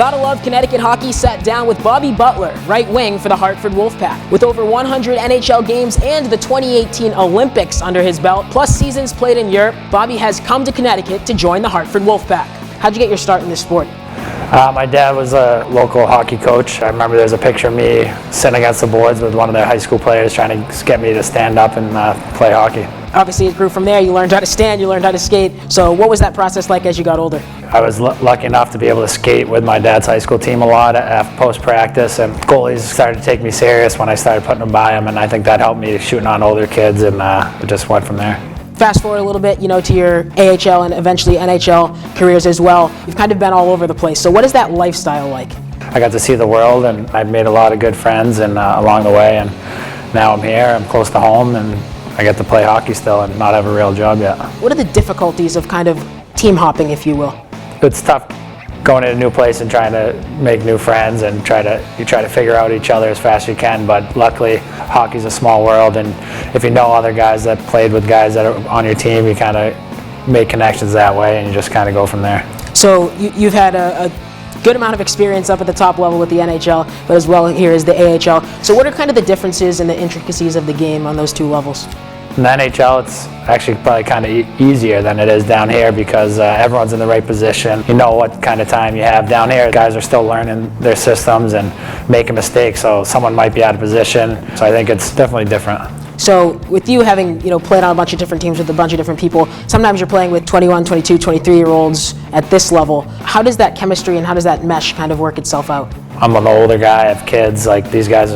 Gotta Love Connecticut Hockey sat down with Bobby Butler, right wing for the Hartford Wolf Pack. With over 100 NHL games and the 2018 Olympics under his belt, plus seasons played in Europe, Bobby has come to Connecticut to join the Hartford Wolf Pack. How'd you get your start in this sport? My dad was a local hockey coach. I remember there's a picture of me sitting against the boards with one of their high school players trying to get me to stand up and play hockey. Obviously it grew from there. You learned how to stand, you learned how to skate. So what was that process like as you got older? I was lucky enough to be able to skate with my dad's high school team a lot after post-practice, and goalies started to take me serious when I started putting them by them, and I think that helped me shooting on older kids, and it just went from there. Fast forward a little bit, to your AHL and eventually NHL careers as well. You've kind of been all over the place. So what is that lifestyle like? I got to see the world, and I've made a lot of good friends and along the way, and now I'm here, I'm close to home, and I get to play hockey still and not have a real job yet. What are the difficulties of kind of team hopping, if you will? It's tough going in a new place and trying to make new friends and try to figure out each other as fast as you can, but luckily hockey's a small world, and if you know other guys that played with guys that are on your team, you kind of make connections that way and you just kind of go from there. So you've had a good amount of experience up at the top level with the NHL, but as well here is the AHL. So what are kind of the differences and the intricacies of the game on those two levels? In the NHL, it's actually probably kind of easier than it is down here because everyone's in the right position. You know what kind of time you have. Down here, guys are still learning their systems and making mistakes, so someone might be out of position. So I think it's definitely different. So with you having played on a bunch of different teams with a bunch of different people, sometimes you're playing with 21, 22, 23-year-olds at this level. How does that chemistry and how does that mesh kind of work itself out? I'm an older guy, I have kids. Like these guys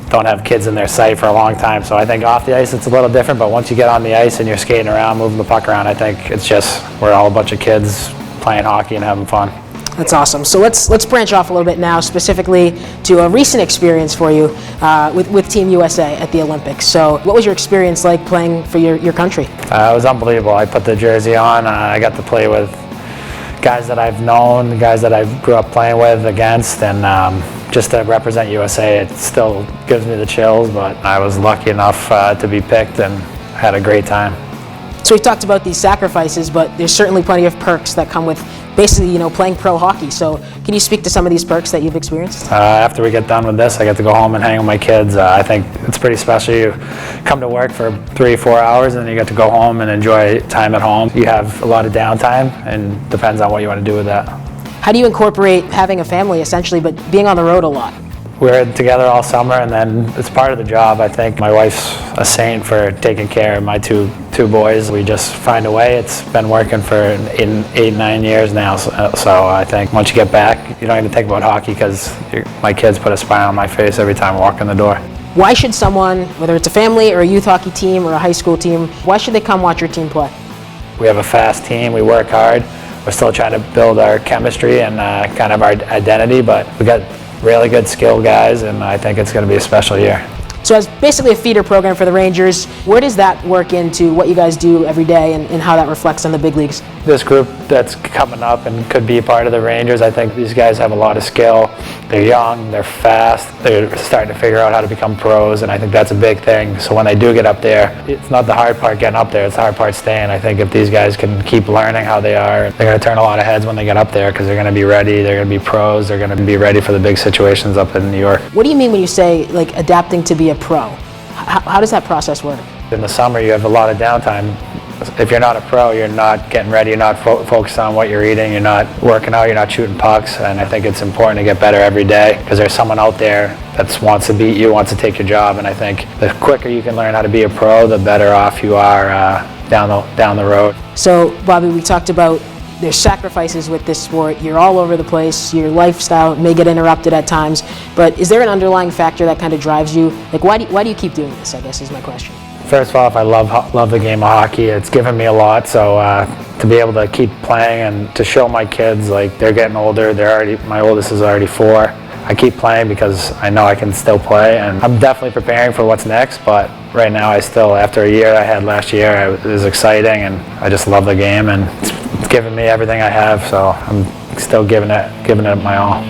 don't have kids in their sight for a long time, so I think off the ice it's a little different, but once you get on the ice and you're skating around, moving the puck around, I think it's just we're all a bunch of kids playing hockey and having fun. That's awesome. So let's branch off a little bit now, specifically to a recent experience for you with Team USA at the Olympics. So what was your experience like playing for your country? It was unbelievable. I put the jersey on, I got to play with guys that I've known, guys that I grew up playing with, against, and just to represent USA, it still gives me the chills, but I was lucky enough to be picked and had a great time. So we talked about these sacrifices, but there's certainly plenty of perks that come with basically, playing pro hockey. So can you speak to some of these perks that you've experienced? After we get done with this, I get to go home and hang with my kids. I think it's pretty special. You come to work for 3-4 hours and then you get to go home and enjoy time at home. You have a lot of downtime, and depends on what you want to do with that. How do you incorporate having a family essentially, but being on the road a lot? We're together all summer, and then it's part of the job. I think my wife's a saint for taking care of my two boys. We just find a way. It's been working for 8-9 years now, so I think once you get back, you don't even think about hockey because my kids put a smile on my face every time I walk in the door. Why should someone, whether it's a family or a youth hockey team or a high school team, why should they come watch your team play? We have a fast team. We work hard. We're still trying to build our chemistry and kind of our identity, but we got really good skilled guys, and I think it's going to be a special year. So as basically a feeder program for the Rangers, where does that work into what you guys do every day and how that reflects on the big leagues? This group that's coming up and could be a part of the Rangers, I think these guys have a lot of skill. They're young, they're fast, they're starting to figure out how to become pros, and I think that's a big thing. So when they do get up there, it's not the hard part getting up there, it's the hard part staying. I think if these guys can keep learning how they are, they're going to turn a lot of heads when they get up there because they're going to be ready, they're going to be pros, they're going to be ready for the big situations up in New York. What do you mean when you say like adapting to be a pro? How does that process work? In the summer you have a lot of downtime. If you're not a pro, you're not getting ready, you're not focused on what you're eating, you're not working out, you're not shooting pucks, and I think it's important to get better every day because there's someone out there that wants to beat you, wants to take your job, and I think the quicker you can learn how to be a pro, the better off you are down the road. So, Bobby, we talked about there's sacrifices with this sport. You're all over the place. Your lifestyle may get interrupted at times, but is there an underlying factor that kind of drives you? Like, why do you keep doing this, I guess is my question. First of all, I love the game of hockey. It's given me a lot, so to be able to keep playing and to show my kids, like they're getting older, my oldest is already 4. I keep playing because I know I can still play, and I'm definitely preparing for what's next, but right now after a year I had last year, it was exciting, and I just love the game, and it's given me everything I have, so I'm still giving it my all.